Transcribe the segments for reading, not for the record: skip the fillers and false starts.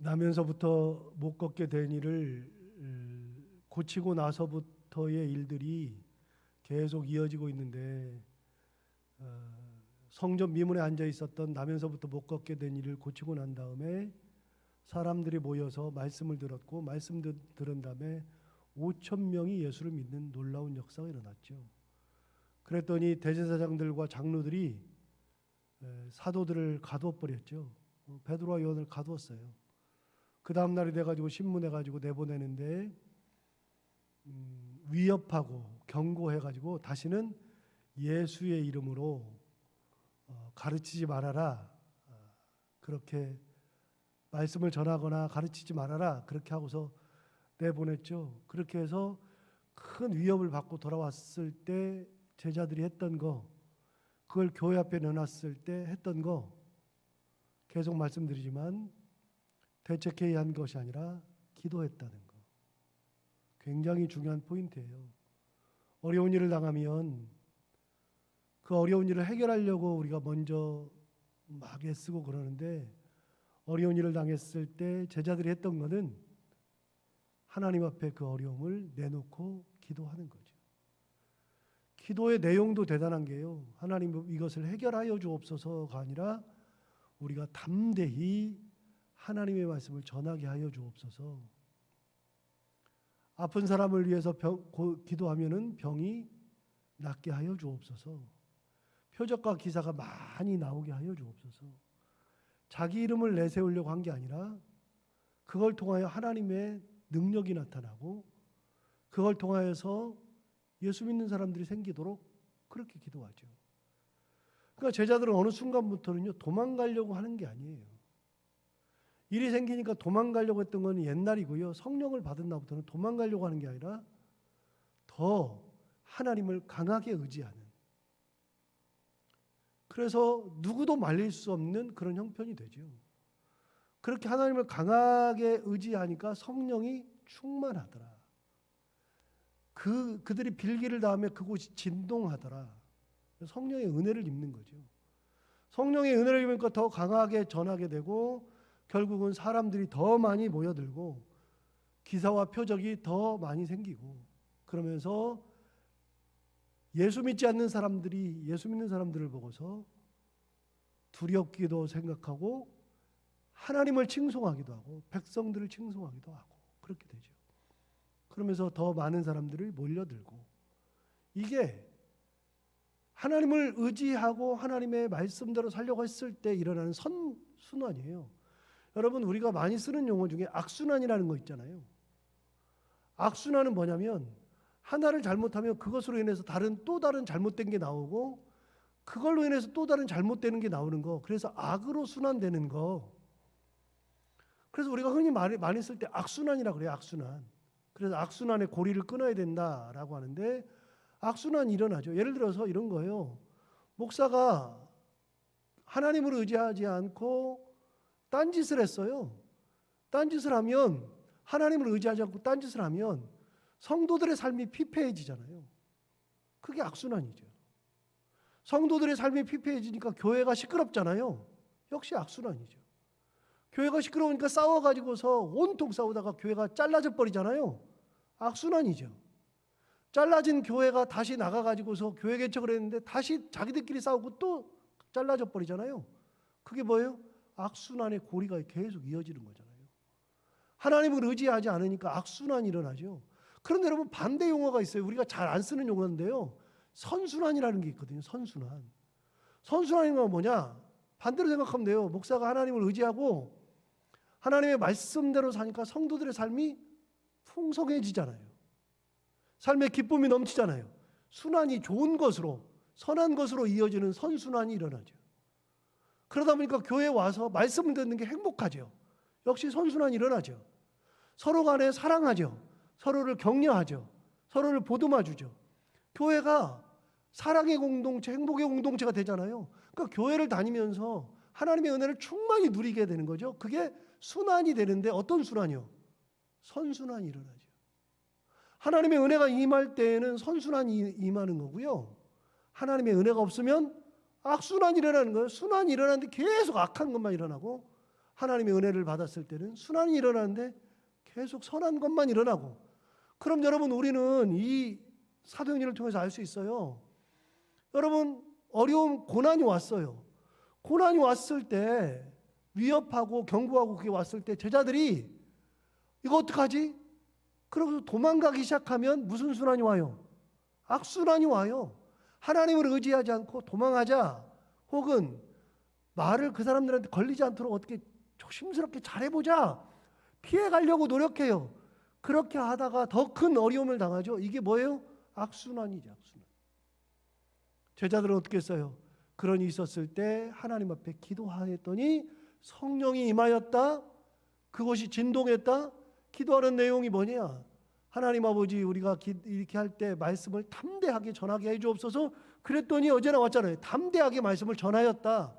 나면서부터 못 걷게 된 일을 고치고 나서부터의 일들이 계속 이어지고 있는데, 성전 미문에 앉아 있었던 나면서부터 못 걷게 된 일을 고치고 난 다음에 사람들이 모여서 말씀을 들었고, 말씀 들은 다음에 5천 명이 예수를 믿는 놀라운 역사가 일어났죠. 그랬더니 대제사장들과 장로들이 사도들을 가두어버렸죠. 베드로와 요한을 가두었어요. 그 다음 날이 돼가지고 신문해가지고 내보내는데 위협하고 경고해가지고 다시는 예수의 이름으로 가르치지 말아라, 그렇게 말씀을 전하거나 가르치지 말아라, 그렇게 하고서 내보냈죠. 그렇게 해서 큰 위협을 받고 돌아왔을 때 제자들이 했던 거, 그걸 교회 앞에 내놨을 때 했던 거, 계속 말씀드리지만 대책회의 한 것이 아니라 기도했다는 거, 굉장히 중요한 포인트예요. 어려운 일을 당하면 그 어려운 일을 해결하려고 우리가 먼저 막 애쓰고 그러는데, 어려운 일을 당했을 때 제자들이 했던 것은 하나님 앞에 그 어려움을 내놓고 기도하는 거죠. 기도의 내용도 대단한 게요, 하나님 이것을 해결하여 주옵소서가 아니라 우리가 담대히 하나님의 말씀을 전하게 하여 주옵소서. 아픈 사람을 위해서 기도하면은 병이 낫게 하여 주옵소서. 표적과 기사가 많이 나오게 하여 주옵소서. 자기 이름을 내세우려고 한 게 아니라 그걸 통하여 하나님의 능력이 나타나고 그걸 통하여서 예수 믿는 사람들이 생기도록 그렇게 기도하죠. 그러니까 제자들은 어느 순간부터는요, 도망가려고 하는 게 아니에요. 일이 생기니까 도망가려고 했던 건 옛날이고요, 성령을 받은 날부터는 도망가려고 하는 게 아니라 더 하나님을 강하게 의지하는, 그래서 누구도 말릴 수 없는 그런 형편이 되죠. 그렇게 하나님을 강하게 의지하니까 성령이 충만하더라. 그들이 빌기를 닿으며 그곳이 진동하더라. 성령의 은혜를 입는 거죠. 성령의 은혜를 입으니까 더 강하게 전하게 되고, 결국은 사람들이 더 많이 모여들고 기사와 표적이 더 많이 생기고, 그러면서 예수 믿지 않는 사람들이 예수 믿는 사람들을 보고서 두렵기도 생각하고 하나님을 칭송하기도 하고 백성들을 칭송하기도 하고 그렇게 되죠. 그러면서 더 많은 사람들이 몰려들고, 이게 하나님을 의지하고 하나님의 말씀대로 살려고 했을 때 일어나는 선순환이에요. 여러분, 우리가 많이 쓰는 용어 중에 악순환이라는 거 있잖아요. 악순환은 뭐냐면 하나를 잘못하면 그것으로 인해서 또 다른 잘못된 게 나오고, 그걸로 인해서 또 다른 잘못되는 게 나오는 거, 그래서 악으로 순환되는 거. 그래서 우리가 흔히 많이 쓸 때 악순환이라고 그래요. 악순환. 그래서 악순환의 고리를 끊어야 된다라고 하는데, 악순환이 일어나죠. 예를 들어서 이런 거예요. 목사가 하나님을 의지하지 않고 딴짓을 했어요. 딴짓을 하면, 하나님을 의지하지 않고 딴짓을 하면 성도들의 삶이 피폐해지잖아요. 그게 악순환이죠. 성도들의 삶이 피폐해지니까 교회가 시끄럽잖아요. 역시 악순환이죠. 교회가 시끄러우니까 싸워가지고서 온통 싸우다가 교회가 잘라져 버리잖아요. 악순환이죠. 잘라진 교회가 다시 나가가지고서 교회 개척을 했는데 다시 자기들끼리 싸우고 또 잘라져 버리잖아요. 그게 뭐예요? 악순환의 고리가 계속 이어지는 거잖아요. 하나님을 의지하지 않으니까 악순환이 일어나죠. 그런데 여러분, 반대 용어가 있어요. 우리가 잘 안 쓰는 용어인데요, 선순환이라는 게 있거든요. 선순환. 선순환인 건 뭐냐? 반대로 생각하면 돼요. 목사가 하나님을 의지하고 하나님의 말씀대로 사니까 성도들의 삶이 풍성해지잖아요. 삶의 기쁨이 넘치잖아요. 순환이 좋은 것으로, 선한 것으로 이어지는 선순환이 일어나죠. 그러다 보니까 교회에 와서 말씀을 듣는 게 행복하죠. 역시 선순환이 일어나죠. 서로 간에 사랑하죠. 서로를 격려하죠. 서로를 보듬어주죠. 교회가 사랑의 공동체, 행복의 공동체가 되잖아요. 그러니까 교회를 다니면서 하나님의 은혜를 충만히 누리게 되는 거죠. 그게 순환이 되는데, 어떤 순환이요? 선순환이 일어나죠. 하나님의 은혜가 임할 때에는 선순환이 임하는 거고요, 하나님의 은혜가 없으면 악순환이 일어나는 거예요. 순환이 일어나는데 계속 악한 것만 일어나고, 하나님의 은혜를 받았을 때는 순환이 일어나는데 계속 선한 것만 일어나고, 그럼 여러분 우리는 이 사도행전을 통해서 알 수 있어요. 여러분 어려움, 고난이 왔어요. 고난이 왔을 때, 위협하고 경고하고 그게 왔을 때 제자들이 이거 어떡하지? 그러고서 도망가기 시작하면 무슨 순환이 와요? 악순환이 와요. 하나님을 의지하지 않고 도망하자, 혹은 말을 그 사람들한테 걸리지 않도록 어떻게 조심스럽게 잘해보자, 피해가려고 노력해요. 그렇게 하다가 더 큰 어려움을 당하죠. 이게 뭐예요? 악순환이죠. 악순환. 제자들은 어떻게 했어요? 그런 일이 있었을 때 하나님 앞에 기도하였더니 성령이 임하였다. 그것이 진동했다. 기도하는 내용이 뭐냐? 하나님 아버지, 우리가 이렇게 할 때 말씀을 담대하게 전하게 해주옵소서. 그랬더니 어제 나왔잖아요. 담대하게 말씀을 전하였다.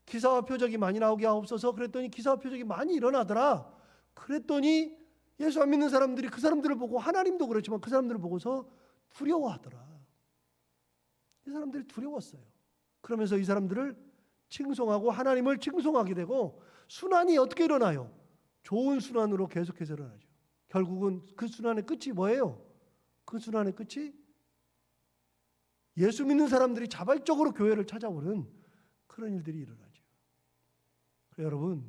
기사와 표적이 많이 나오게 하옵소서. 그랬더니 기사와 표적이 많이 일어나더라. 그랬더니 예수 안 믿는 사람들이 그 사람들을 보고, 하나님도 그렇지만 그 사람들을 보고서 두려워하더라. 이 사람들이 두려웠어요. 그러면서 이 사람들을 칭송하고 하나님을 칭송하게 되고, 순환이 어떻게 일어나요? 좋은 순환으로 계속해서 일어나죠. 결국은 그 순환의 끝이 뭐예요? 그 순환의 끝이 예수 믿는 사람들이 자발적으로 교회를 찾아오는 그런 일들이 일어나죠. 여러분,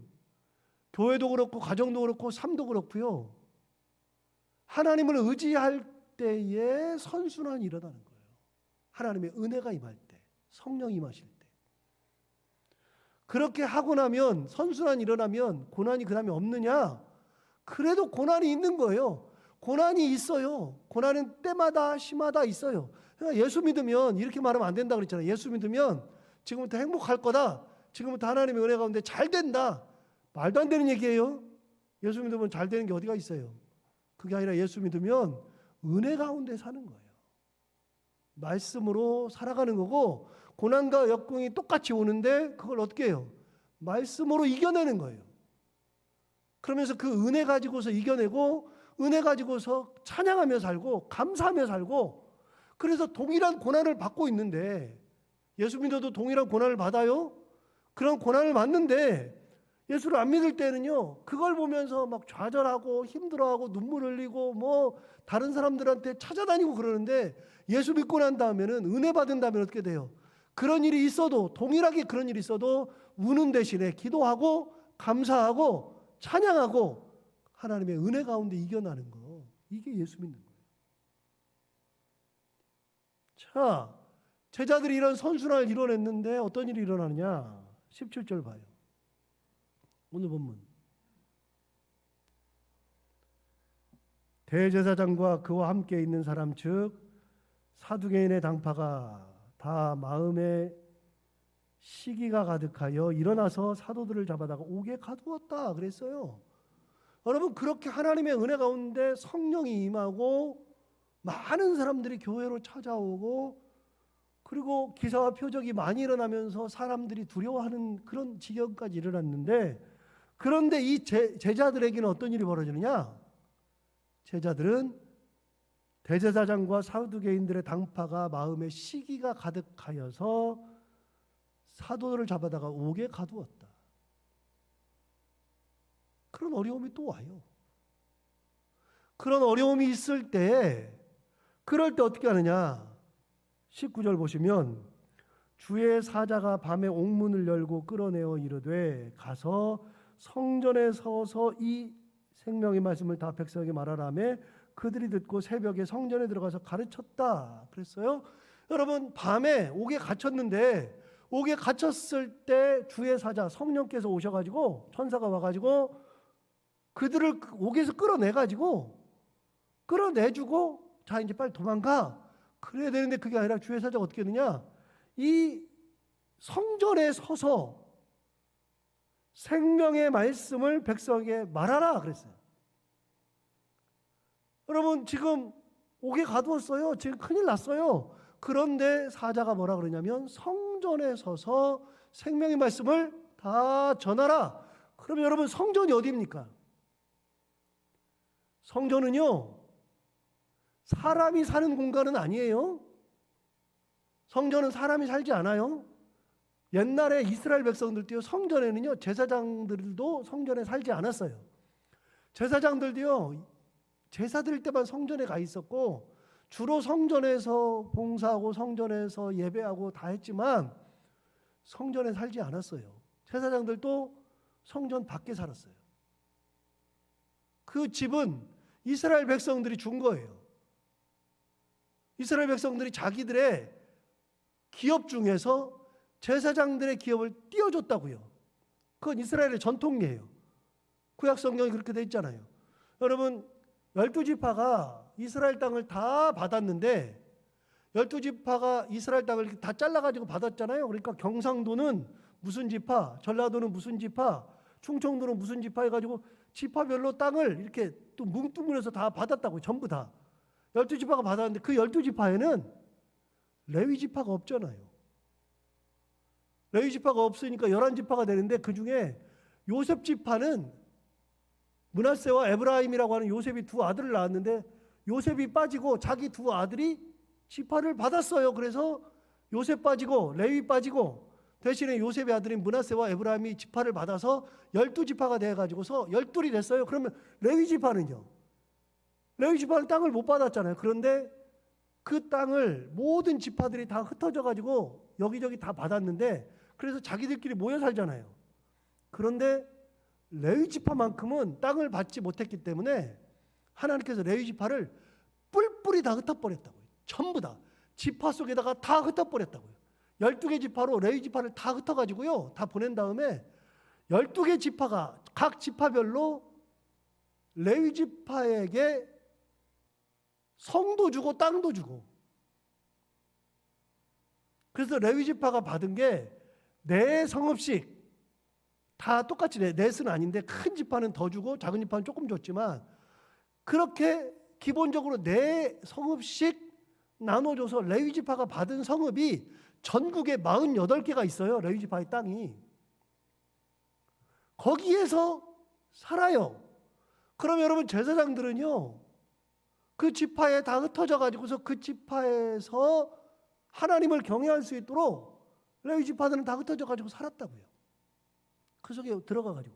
교회도 그렇고 가정도 그렇고 삶도 그렇고요, 하나님을 의지할 때에 선순환이 일어나는 거예요. 하나님의 은혜가 임할 때, 성령이 임하실 때. 그렇게 하고 나면, 선순환이 일어나면 고난이 그 다음에 없느냐? 그래도 고난이 있는 거예요. 고난이 있어요. 고난은 때마다 시마다 있어요. 그러니까 예수 믿으면, 이렇게 말하면 안 된다 그랬잖아요. 예수 믿으면 지금부터 행복할 거다, 지금부터 하나님의 은혜 가운데 잘 된다. 말도 안 되는 얘기예요. 예수 믿으면 잘 되는 게 어디가 있어요? 그게 아니라 예수 믿으면 은혜 가운데 사는 거예요. 말씀으로 살아가는 거고, 고난과 역경이 똑같이 오는데 그걸 어떻게 해요? 말씀으로 이겨내는 거예요. 그러면서 그 은혜 가지고서 이겨내고, 은혜 가지고서 찬양하며 살고 감사하며 살고, 그래서 동일한 고난을 받고 있는데, 예수 믿어도 동일한 고난을 받아요? 그런 고난을 받는데 예수를 안 믿을 때는요, 그걸 보면서 막 좌절하고 힘들어하고 눈물 흘리고 뭐 다른 사람들한테 찾아다니고 그러는데, 예수 믿고 난 다음에는, 은혜 받은 다음에 어떻게 돼요? 그런 일이 있어도, 동일하게 그런 일이 있어도 우는 대신에 기도하고 감사하고 찬양하고 하나님의 은혜 가운데 이겨나는 거, 이게 예수 믿는 거예요. 자, 제자들이 이런 선순환을 이뤄냈는데 어떤 일이 일어나느냐? 17절 봐요. 오늘 본문. 대제사장과 그와 함께 있는 사람 즉 사두개인의 당파가 다 마음에 시기가 가득하여 일어나서 사도들을 잡아다가 옥에 가두었다 그랬어요. 여러분, 그렇게 하나님의 은혜 가운데 성령이 임하고 많은 사람들이 교회로 찾아오고, 그리고 기사와 표적이 많이 일어나면서 사람들이 두려워하는 그런 지경까지 일어났는데, 그런데 이 제자들에게는 어떤 일이 벌어지느냐? 제자들은 대제사장과 사두개인들의 당파가 마음에 시기가 가득하여서 사도들을 잡아다가 옥에 가두었다. 그런 어려움이 또 와요. 그런 어려움이 있을 때, 그럴 때 어떻게 하느냐? 19절 보시면, 주의 사자가 밤에 옥문을 열고 끌어내어 이르되 가서 성전에 서서 이 생명의 말씀을 다 백성에게 말하라며 그들이 듣고 새벽에 성전에 들어가서 가르쳤다 그랬어요. 여러분, 밤에 옥에 갇혔는데, 옥에 갇혔을 때 주의 사자 성령께서 오셔가지고, 천사가 와가지고 그들을 옥에서 끌어내주고 자 이제 빨리 도망가 그래야 되는데, 그게 아니라 주의 사자가 어떻게 했느냐? 이 성전에 서서 생명의 말씀을 백성에게 말하라 그랬어요. 여러분, 지금 옥에 가두었어요. 지금 큰일 났어요. 그런데 사자가 뭐라 그러냐면, 성전에 서서 생명의 말씀을 다 전하라. 그러면 여러분, 성전이 어디입니까? 성전은요, 사람이 사는 공간은 아니에요. 성전은 사람이 살지 않아요. 옛날에 이스라엘 백성들도요, 성전에는요, 제사장들도 성전에 살지 않았어요. 제사장들도요, 제사 드릴 때만 성전에 가 있었고, 주로 성전에서 봉사하고 성전에서 예배하고 다 했지만 성전에 살지 않았어요. 제사장들도 성전 밖에 살았어요. 그 집은 이스라엘 백성들이 준 거예요. 이스라엘 백성들이 자기들의 기업 중에서 제사장들의 기업을 띄워줬다고요. 그건 이스라엘의 전통이에요. 구약 성경이 그렇게 돼 있잖아요. 여러분, 12지파가 이스라엘 땅을 다 받았는데 12지파가 이스라엘 땅을 다 잘라가지고 받았잖아요. 그러니까 경상도는 무슨 지파, 전라도는 무슨 지파, 충청도는 무슨 지파 해가지고 지파별로 땅을 이렇게 또 뭉뚱그려서 다 받았다고. 전부 다 12지파가 받았는데 그 12지파에는 레위지파가 없잖아요. 레위지파가 없으니까 11지파가 되는데 그 중에 요셉지파는 므낫세와 에브라임이라고 하는 요셉이 두 아들을 낳았는데 요셉이 빠지고 자기 두 아들이 지파를 받았어요. 그래서 요셉 빠지고 레위 빠지고 대신에 요셉의 아들인 므낫세와 에브라임이 지파를 받아서 12지파가 돼가지고서 12이 됐어요. 그러면 레위지파는요? 레위지파는 땅을 못 받았잖아요. 그런데 그 땅을 모든 지파들이 다 흩어져가지고 여기저기 다 받았는데 그래서 자기들끼리 모여 살잖아요. 그런데 레위지파만큼은 땅을 받지 못했기 때문에 하나님께서 레위지파를 뿔뿔이 다 흩어버렸다고요. 전부 다 지파 속에다가 다 흩어버렸다고요. 12개 지파로 레위지파를 다 흩어가지고요, 다 보낸 다음에 12개 지파가 각 지파별로 레위지파에게 성도 주고 땅도 주고, 그래서 레위지파가 받은 게 네 성읍씩 다 똑같이 넷은 아닌데 큰 지파는 더 주고 작은 지파는 조금 줬지만 그렇게 기본적으로 네 성읍씩 나눠줘서 레위지파가 받은 성읍이 전국에 48개가 있어요. 레위지파의 땅이. 거기에서 살아요. 그럼 여러분, 제사장들은요, 그 지파에 다 흩어져 가지고서 그 지파에서 하나님을 경외할 수 있도록 레위지파들은 다 흩어져 가지고 살았다고요. 그 속에 들어가 가지고.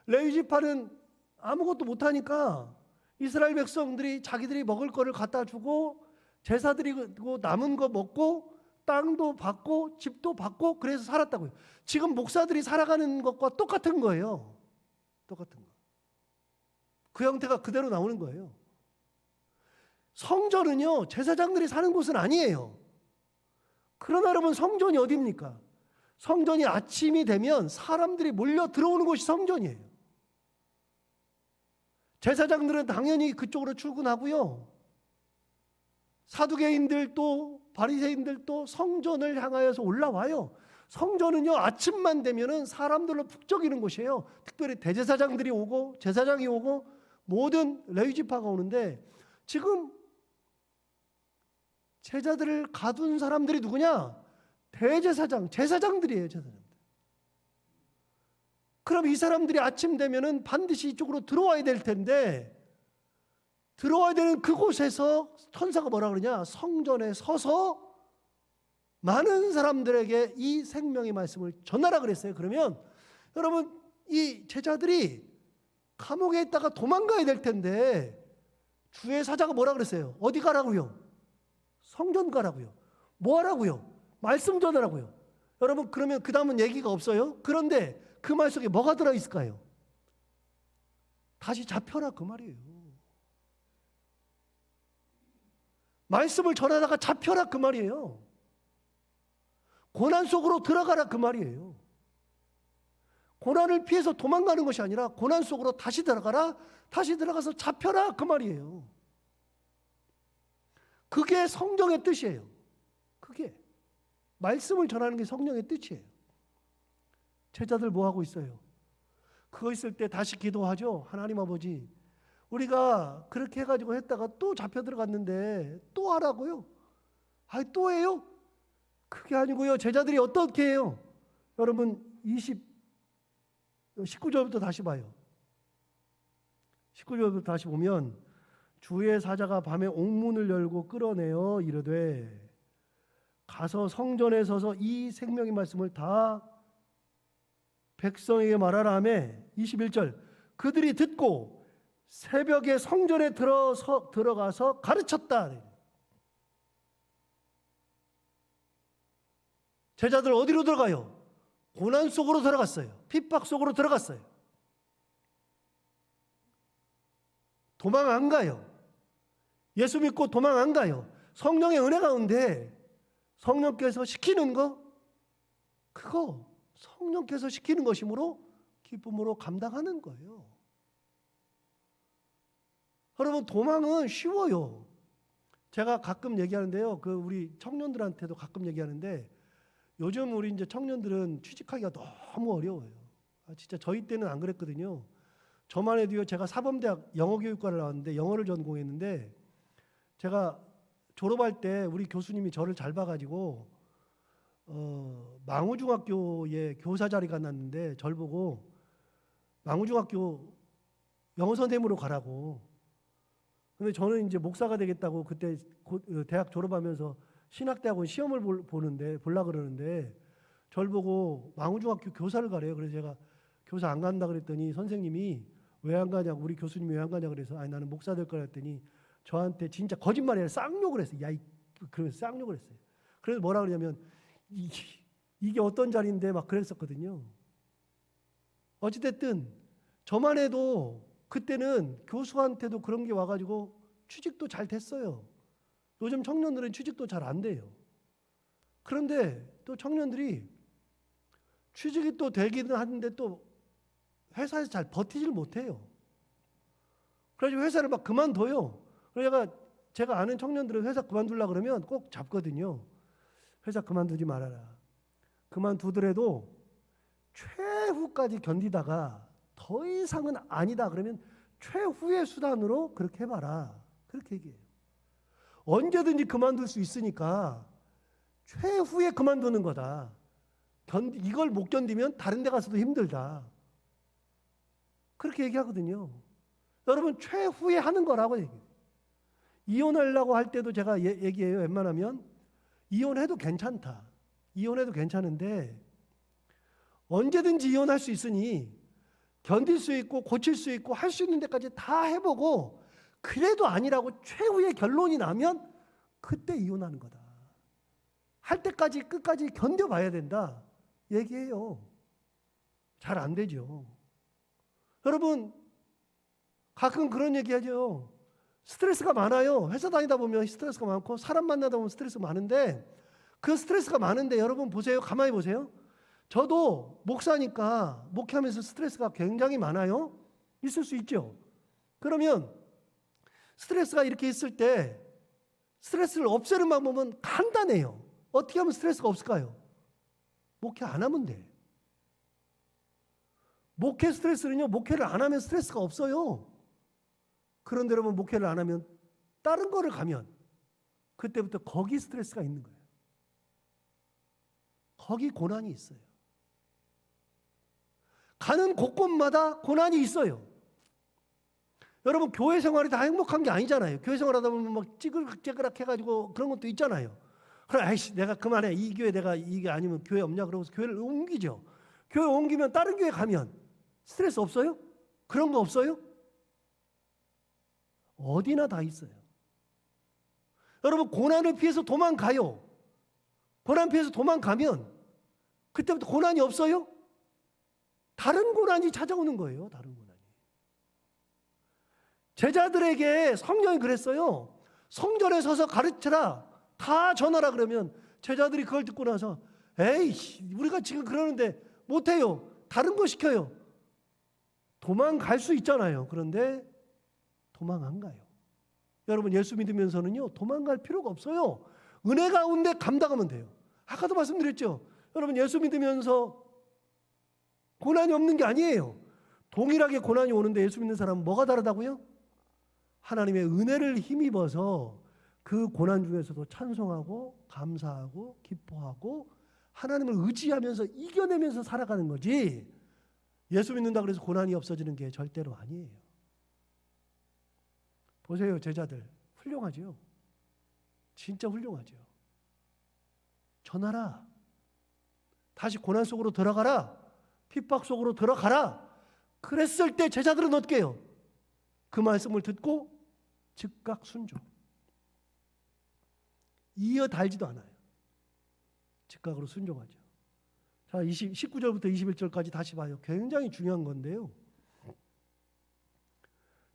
레위지파는 아무것도 못하니까 이스라엘 백성들이 자기들이 먹을 거를 갖다 주고 제사 드리고 남은 거 먹고 땅도 받고 집도 받고 그래서 살았다고요. 지금 목사들이 살아가는 것과 똑같은 거예요. 똑같은 거. 그 형태가 그대로 나오는 거예요. 성전은요, 제사장들이 사는 곳은 아니에요. 그러나 여러분, 성전이 어디입니까? 성전이 아침이 되면 사람들이 몰려 들어오는 곳이 성전이에요. 제사장들은 당연히 그쪽으로 출근하고요. 사두개인들도 바리새인들도 성전을 향하여서 올라와요. 성전은요, 아침만 되면은 사람들로 북적이는 곳이에요. 특별히 대제사장들이 오고 제사장이 오고 모든 레위지파가 오는데, 지금 제자들을 가둔 사람들이 누구냐? 대제사장, 제사장들이에요. 제사장들. 그럼 이 사람들이 아침 되면은 반드시 이쪽으로 들어와야 될 텐데, 들어와야 되는 그곳에서 천사가 뭐라 그러냐? 성전에 서서 많은 사람들에게 이 생명의 말씀을 전하라 그랬어요. 그러면 여러분, 이 제자들이 감옥에 있다가 도망가야 될 텐데 주의 사자가 뭐라 그랬어요? 어디 가라고요? 성전 가라고요. 뭐 하라고요? 말씀 전하라고요. 여러분, 그러면 그 다음은 얘기가 없어요? 그런데 그 말 속에 뭐가 들어있을까요? 다시 잡혀라, 그 말이에요. 말씀을 전하다가 잡혀라, 그 말이에요. 고난 속으로 들어가라, 그 말이에요. 고난을 피해서 도망가는 것이 아니라 고난 속으로 다시 들어가라, 다시 들어가서 잡혀라, 그 말이에요. 그게 성령의 뜻이에요. 그게 말씀을 전하는 게 성령의 뜻이에요. 제자들 뭐 하고 있어요? 그거 있을 때 다시 기도하죠. 하나님 아버지, 우리가 그렇게 해가지고 했다가 또 잡혀 들어갔는데 또 하라고요? 아니, 또 해요? 그게 아니고요. 제자들이 어떻게 해요? 여러분, 19절부터 다시 봐요. 19절부터 다시 보면, 주의 사자가 밤에 옥문을 열고 끌어내어 이르되 가서 성전에 서서 이 생명의 말씀을 다 백성에게 말하라 하며 21절 그들이 듣고 새벽에 성전에 들어가서 가르쳤다. 제자들 어디로 들어가요? 고난 속으로 들어갔어요. 핍박 속으로 들어갔어요. 도망 안 가요. 예수 믿고 도망 안 가요. 성령의 은혜 가운데 성령께서 시키는 거, 그거 성령께서 시키는 것이므로 기쁨으로 감당하는 거예요. 여러분, 도망은 쉬워요. 제가 가끔 얘기하는데요. 우리 청년들한테도 가끔 얘기하는데 요즘 우리 이제 청년들은 취직하기가 너무 어려워요. 진짜 저희 때는 안 그랬거든요. 저만 해도요. 제가 사범대학 영어교육과를 나왔는데 영어를 전공했는데 제가 졸업할 때 우리 교수님이 저를 잘 봐가지고 망우중학교에 교사 자리가 났는데 저를 보고 망우중학교 영어 선생님으로 가라고. 근데 저는 이제 목사가 되겠다고 그때 대학 졸업하면서 신학대학원 시험을 보려고 그러는데 저를 보고 망우중학교 교사를 가래요. 그래서 제가 교사 안 간다 그랬더니 선생님이 왜 안 가냐고, 우리 교수님이 왜 안 가냐고 그래서 아니 나는 목사 될 거라 했더니 저한테 진짜 거짓말이에요. 쌍욕을 했어요. 그래서 쌍욕을 했어요. 그래서 뭐라 그러냐면 이게 어떤 자리인데 막 그랬었거든요. 어찌됐든 저만 해도 그때는 교수한테도 그런 게 와가지고 취직도 잘 됐어요. 요즘 청년들은 취직도 잘 안 돼요. 그런데 또 청년들이 취직이 또 되기는 하는데 또 회사에서 잘 버티질 못해요. 그래서 회사를 막 그만둬요. 그래서 제가 아는 청년들은 회사 그만두려고 그러면 꼭 잡거든요. 회사 그만두지 말아라. 그만두더라도 최후까지 견디다가 더 이상은 아니다 그러면 최후의 수단으로 그렇게 해봐라. 그렇게 얘기해요. 언제든지 그만둘 수 있으니까 최후에 그만두는 거다. 이걸 못 견디면 다른 데 가서도 힘들다. 그렇게 얘기하거든요. 여러분, 최후에 하는 거라고 얘기해요. 이혼하려고 할 때도 제가 얘기해요. 웬만하면 이혼해도 괜찮다. 이혼해도 괜찮은데 언제든지 이혼할 수 있으니 견딜 수 있고 고칠 수 있고 할 수 있는 데까지 다 해보고 그래도 아니라고 최후의 결론이 나면 그때 이혼하는 거다. 할 때까지 끝까지 견뎌봐야 된다. 얘기해요. 잘 안 되죠. 여러분, 가끔 그런 얘기하죠. 스트레스가 많아요. 회사 다니다 보면 스트레스가 많고 사람 만나다 보면 스트레스가 많은데 그 스트레스가 많은데 여러분 보세요. 가만히 보세요. 저도 목사니까 목회하면서 스트레스가 굉장히 많아요. 있을 수 있죠. 그러면 스트레스가 이렇게 있을 때 스트레스를 없애는 방법은 간단해요. 어떻게 하면 스트레스가 없을까요? 목회 안 하면 돼. 목회 스트레스는요. 목회를 안 하면 스트레스가 없어요. 그런데 여러분 목회를 안 하면 다른 거를 가면 그때부터 거기 스트레스가 있는 거예요. 거기 고난이 있어요. 가는 곳곳마다 고난이 있어요. 여러분 교회 생활이 다 행복한 게 아니잖아요. 교회 생활하다 보면 막 찌그락찌그락 해가지고 그런 것도 있잖아요. 그래, 아이씨 내가 그만해. 이 교회 내가 이게 아니면 교회 없냐 그러고서 교회를 옮기죠. 교회 옮기면 다른 교회 가면 스트레스 없어요? 그런 거 없어요? 어디나 다 있어요. 여러분 고난을 피해서 도망가요. 고난 피해서 도망가면 그때부터 고난이 없어요? 다른 고난이 찾아오는 거예요. 다른 고난이. 제자들에게 성령이 그랬어요. 성전에 서서 가르쳐라. 다 전하라 그러면 제자들이 그걸 듣고 나서 에이 우리가 지금 그러는데 못해요. 다른 거 시켜요. 도망갈 수 있잖아요. 그런데 도망 안 가요. 여러분 예수 믿으면서는요 도망갈 필요가 없어요. 은혜 가운데 감당하면 돼요. 아까도 말씀드렸죠. 여러분 예수 믿으면서 고난이 없는 게 아니에요. 동일하게 고난이 오는데 예수 믿는 사람은 뭐가 다르다고요? 하나님의 은혜를 힘입어서 그 고난 중에서도 찬송하고 감사하고 기뻐하고 하나님을 의지하면서 이겨내면서 살아가는 거지. 예수 믿는다 그래서 고난이 없어지는 게 절대로 아니에요. 보세요 제자들 훌륭하죠. 진짜 훌륭하죠. 전하라. 다시 고난 속으로 들어가라. 핍박 속으로 들어가라. 그랬을 때 제자들은 어떻게 해요? 그 말씀을 듣고 즉각 순종. 이어달지도 않아요. 즉각으로 순종하죠. 자, 19절부터 21절까지 다시 봐요. 굉장히 중요한 건데요.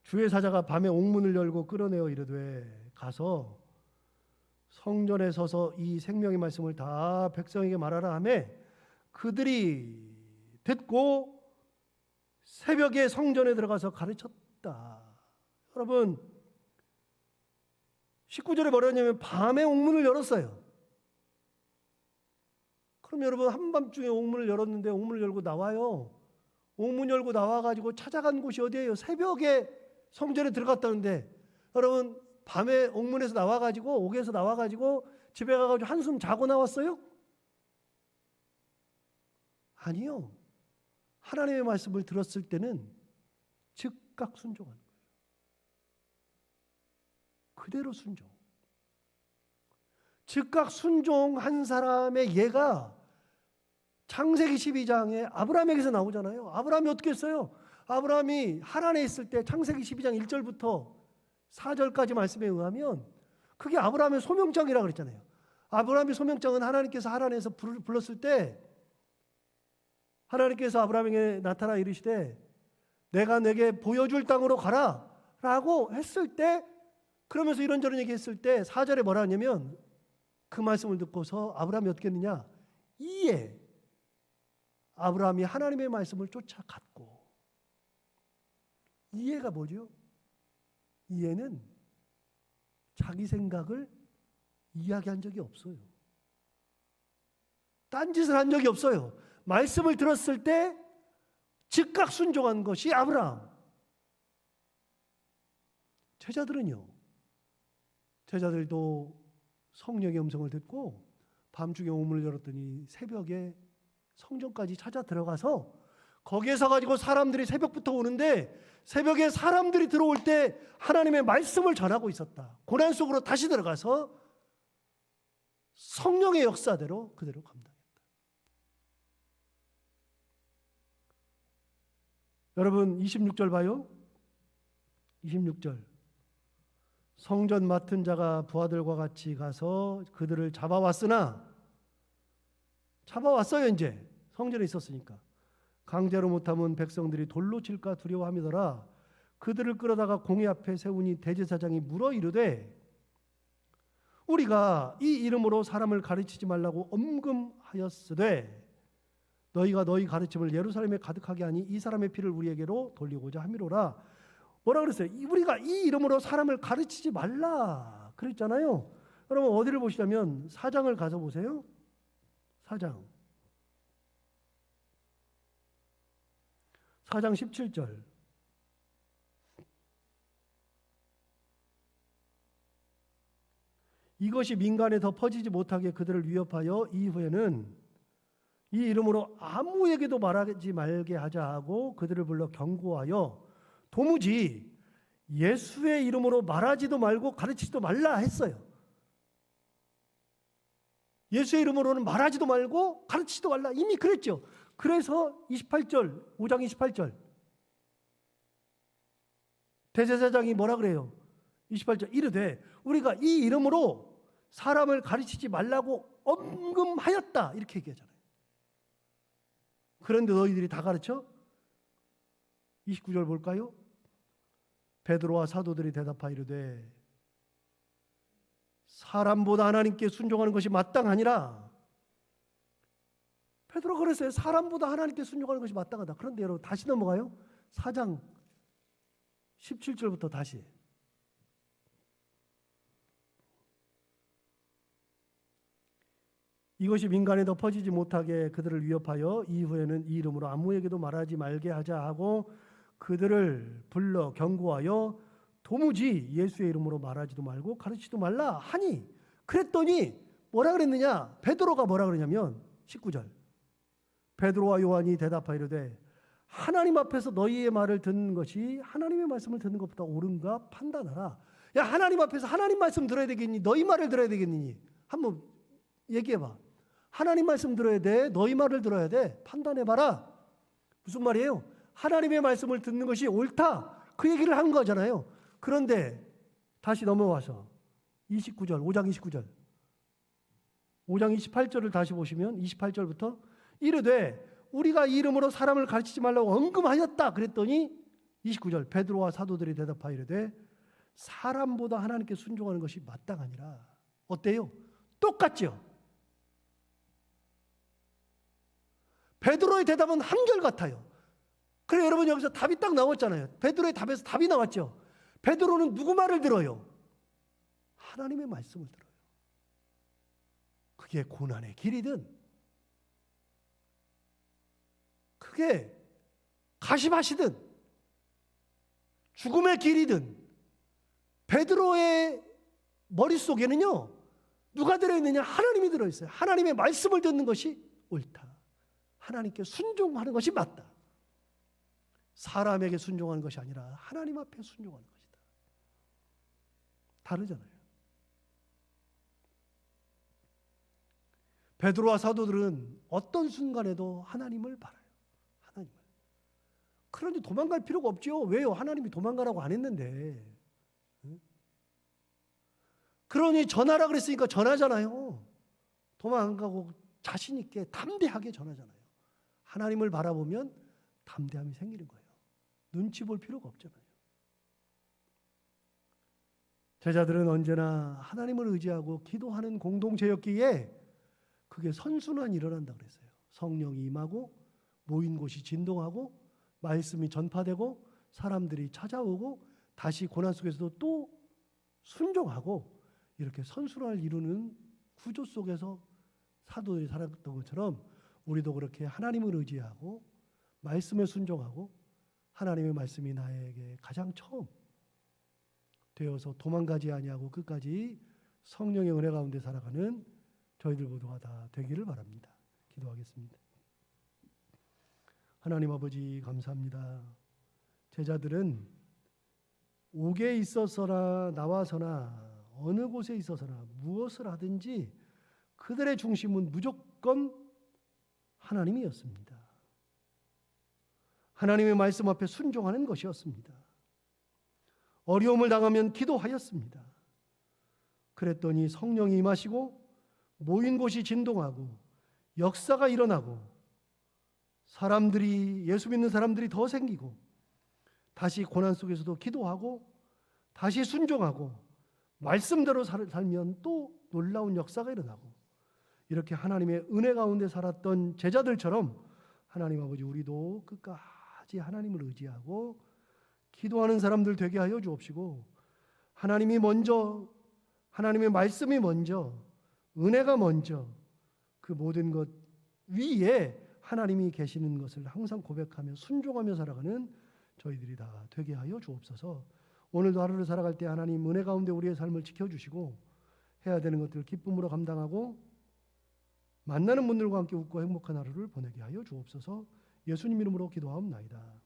주의 사자가 밤에 옥문을 열고 끌어내어 이르되 가서 성전에 서서 이 생명의 말씀을 다 백성에게 말하라 하매 그들이 듣고 새벽에 성전에 들어가서 가르쳤다. 여러분 19절에 뭐라냐면 밤에 옥문을 열었어요. 그럼 여러분 한밤중에 옥문을 열었는데 옥문을 열고 나와요. 옥문 열고 나와가지고 찾아간 곳이 어디예요? 새벽에 성전에 들어갔다는데 여러분 밤에 옥문에서 나와가지고 옥에서 나와가지고 집에 가가지고 한숨 자고 나왔어요? 아니요. 하나님의 말씀을 들었을 때는 즉각 순종하는 거예요. 그대로 순종. 즉각 순종한 사람의 예가 창세기 12장에 아브라함에게서 나오잖아요. 아브라함이 어떻게 했어요? 아브라함이 하란에 있을 때 창세기 12장 1절부터 4절까지 말씀에 의하면 그게 아브라함의 소명장이라고 그랬잖아요. 아브라함의 소명장은 하나님께서 하란에서 불렀을 때 하나님께서 아브라함에게 나타나 이르시되 내가 내게 보여줄 땅으로 가라 라고 했을 때 그러면서 이런저런 얘기했을 때 4절에 뭐라 하냐면 그 말씀을 듣고서 아브라함이 어떻게 했느냐? 이에 아브라함이 하나님의 말씀을 쫓아갔고 이해가 뭐죠? 이해는 자기 생각을 이야기한 적이 없어요. 딴짓을 한 적이 없어요. 말씀을 들었을 때 즉각 순종한 것이 아브라함. 제자들은요. 제자들도 성령의 음성을 듣고 밤중에 옥문을 열었더니 새벽에 성전까지 찾아 들어가서 거기에서 가지고 사람들이 새벽부터 오는데 새벽에 사람들이 들어올 때 하나님의 말씀을 전하고 있었다. 고난 속으로 다시 들어가서 성령의 역사대로 그대로 감당했다. 여러분 26절 봐요. 26절. 성전 맡은 자가 부하들과 같이 가서 그들을 잡아왔으나 잡아왔어요. 이제 성전에 있었으니까 강제로 못하면 백성들이 돌로 칠까 두려워함이더라. 그들을 끌어다가 공회 앞에 세우니 대제사장이 물어 이르되 우리가 이 이름으로 사람을 가르치지 말라고 엄금하였으되 너희가 너희 가르침을 예루살렘에 가득하게 하니 이 사람의 피를 우리에게로 돌리고자 함이로라. 뭐라 그랬어요? 우리가 이 이름으로 사람을 가르치지 말라 그랬잖아요. 여러분 어디를 보시냐면 4장을 가서 보세요. 4장 17절. 이것이 민간에 더 퍼지지 못하게 그들을 위협하여 이후에는 이 이름으로 아무에게도 말하지 말게 하자 하고 그들을 불러 경고하여 도무지 예수의 이름으로 말하지도 말고 가르치지도 말라 했어요. 예수의 이름으로는 말하지도 말고 가르치지도 말라 이미 그랬죠. 그래서 28절 5장 28절 대제사장이 뭐라 그래요? 28절 이르되 우리가 이 이름으로 사람을 가르치지 말라고 엄금하였다 이렇게 얘기하잖아요. 그런데 너희들이 다 가르쳐? 29절 볼까요? 베드로와 사도들이 대답하이르되 사람보다 하나님께 순종하는 것이 마땅하니라. 베드로가 그랬어요. 사람보다 하나님께 순종하는 것이 마땅하다. 그런데 여러분 다시 넘어가요. 4장 17절부터 다시. 이것이 민간에 더 퍼지지 못하게 그들을 위협하여 이후에는 이 이름으로 아무에게도 말하지 말게 하자 하고 그들을 불러 경고하여 도무지 예수의 이름으로 말하지도 말고 가르치지도 말라 하니 그랬더니 뭐라 그랬느냐? 베드로가 뭐라 그러냐면 19절 베드로와 요한이 대답하이르되 하나님 앞에서 너희의 말을 듣는 것이 하나님의 말씀을 듣는 것보다 옳은가 판단하라. 야 하나님 앞에서 하나님 말씀 들어야 되겠니? 너희 말을 들어야 되겠니? 한번 얘기해봐. 하나님 말씀 들어야 돼. 너희 말을 들어야 돼. 판단해봐라. 무슨 말이에요? 하나님의 말씀을 듣는 것이 옳다. 그 얘기를 한 거잖아요. 그런데 다시 넘어와서 29절, 5장 29절. 5장 28절을 다시 보시면 28절부터 이르되 우리가 이 이름으로 사람을 가르치지 말라고 언금하였다. 그랬더니 29절 베드로와 사도들이 대답하여 이르되 사람보다 하나님께 순종하는 것이 마땅하니라. 어때요? 똑같죠? 베드로의 대답은 한결같아요. 그래 여러분 여기서 답이 딱 나왔잖아요. 베드로의 답에서 답이 나왔죠. 베드로는 누구 말을 들어요? 하나님의 말씀을 들어요. 그게 고난의 길이든 그게 가시밭이든 죽음의 길이든 베드로의 머릿속에는요 누가 들어있느냐? 하나님이 들어있어요. 하나님의 말씀을 듣는 것이 옳다. 하나님께 순종하는 것이 맞다. 사람에게 순종하는 것이 아니라 하나님 앞에 순종하는 것이다. 다르잖아요. 베드로와 사도들은 어떤 순간에도 하나님을 바라요. 하나님을. 그러니 도망갈 필요가 없죠. 왜요? 하나님이 도망가라고 안 했는데. 그러니 전하라 그랬으니까 전하잖아요. 도망 안 가고 자신 있게 담대하게 전하잖아요. 하나님을 바라보면 담대함이 생기는 거예요. 눈치 볼 필요가 없잖아요. 제자들은 언제나 하나님을 의지하고 기도하는 공동체였기에 그게 선순환이 일어난다 그랬어요. 성령이 임하고 모인 곳이 진동하고 말씀이 전파되고 사람들이 찾아오고 다시 고난 속에서도 또 순종하고 이렇게 선순환을 이루는 구조 속에서 사도들이 살았던 것처럼 우리도 그렇게 하나님을 의지하고 말씀에 순종하고 하나님의 말씀이 나에게 가장 처음 되어서 도망가지 아니하고 끝까지 성령의 은혜 가운데 살아가는 저희들 모두가 다 되기를 바랍니다. 기도하겠습니다. 하나님 아버지 감사합니다. 제자들은 옥에 있어서나 나와서나 어느 곳에 있어서나 무엇을 하든지 그들의 중심은 무조건 하나님이었습니다. 하나님의 말씀 앞에 순종하는 것이었습니다. 어려움을 당하면 기도하였습니다. 그랬더니 성령이 임하시고 모인 곳이 진동하고 역사가 일어나고 사람들이 예수 믿는 사람들이 더 생기고 다시 고난 속에서도 기도하고 다시 순종하고 말씀대로 살면 또 놀라운 역사가 일어나고 이렇게 하나님의 은혜 가운데 살았던 제자들처럼 하나님 아버지 우리도 끝까지 하나님을 의지하고 기도하는 사람들 되게 하여 주옵시고 하나님이 먼저 하나님의 말씀이 먼저 은혜가 먼저 그 모든 것 위에 하나님이 계시는 것을 항상 고백하며 순종하며 살아가는 저희들이 다 되게 하여 주옵소서. 오늘도 하루를 살아갈 때 하나님 은혜 가운데 우리의 삶을 지켜주시고 해야 되는 것들을 기쁨으로 감당하고 만나는 분들과 함께 웃고 행복한 하루를 보내게 하여 주옵소서. 예수님 이름으로 기도하옵나이다.